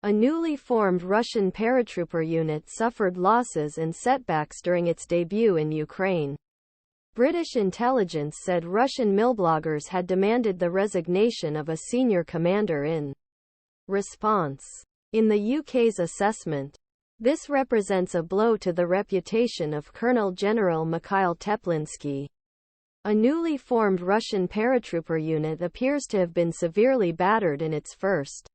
A newly formed Russian paratrooper unit suffered losses and setbacks during its debut in Ukraine. British intelligence said Russian millbloggers had demanded the resignation of a senior commander in response. In the UK's assessment, this represents a blow to the reputation of Colonel General Mikhail Teplinsky. A newly formed Russian paratrooper unit appears to have been severely battered in its first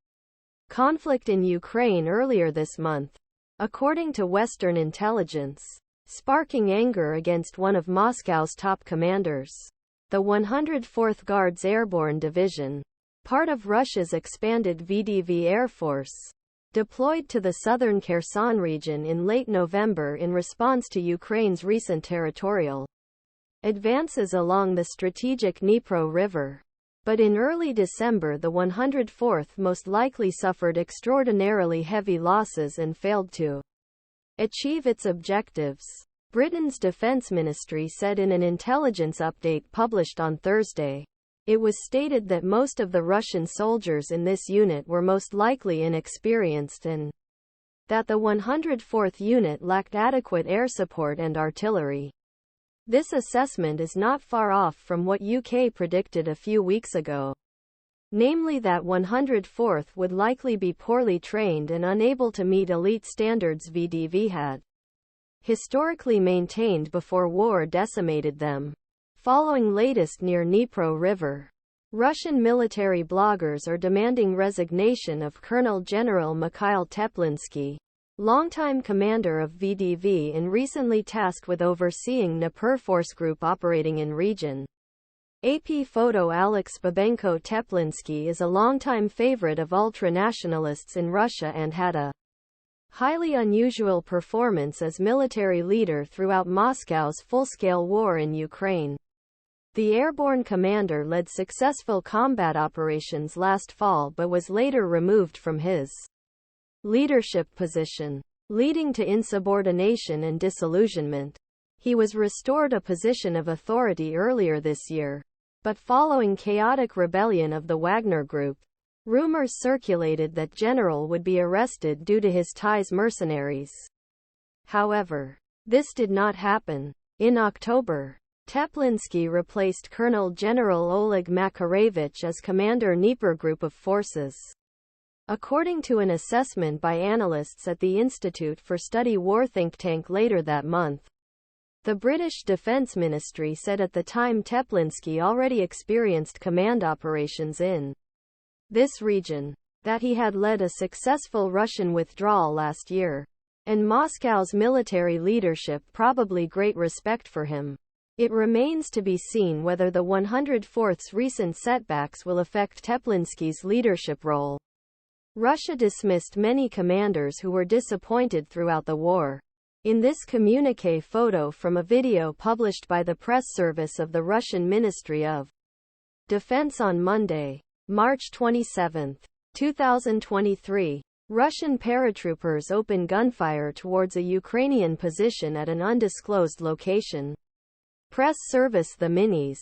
conflict in Ukraine earlier this month, according to Western intelligence, sparking anger against one of Moscow's top commanders. The 104th Guards Airborne Division, part of Russia's expanded VDV Air Force, deployed to the southern Kherson region in late November in response to Ukraine's recent territorial advances along the strategic Dnipro River. But in early December the 104th most likely suffered extraordinarily heavy losses and failed to achieve its objectives. Britain's Defence Ministry said in an intelligence update published on Thursday. It was stated that most of the Russian soldiers in this unit were most likely inexperienced and that the 104th unit lacked adequate air support and artillery. This assessment is not far off from what UK predicted a few weeks ago, namely that 104th would likely be poorly trained and unable to meet elite standards VDV had historically maintained before war decimated them. Following latest near Dnipro River, Russian military bloggers are demanding resignation of Colonel General Mikhail Teplinsky, longtime commander of VDV and recently tasked with overseeing dnieper force group operating in region. AP photo Alex Babenko Teplinsky is a longtime favorite of ultra-nationalists in Russia and had a highly unusual performance as military leader throughout Moscow's full-scale war in Ukraine. The airborne commander led successful combat operations last fall but was later removed from his leadership position, leading to insubordination and disillusionment. He was restored a position of authority earlier this year, but following chaotic rebellion of the Wagner Group, rumors circulated that General would be arrested due to his ties mercenaries. However, this did not happen. In October, Teplinsky replaced Colonel General Oleg Makarevich as commander Dnieper Group of Forces. According to an assessment by analysts at the Institute for Study War think tank later that month, the British Defence Ministry said at the time Teplinsky already experienced command operations in this region, that he had led a successful Russian withdrawal last year, and Moscow's military leadership probably great respect for him. It remains to be seen whether the 104th's recent setbacks will affect Teplinsky's leadership role. Russia dismissed many commanders who were disappointed throughout the war. In this communique photo from a video published by the press service of the Russian Ministry of Defense on Monday, March 27, 2023, Russian paratroopers open gunfire towards a Ukrainian position at an undisclosed location. Press service The Minis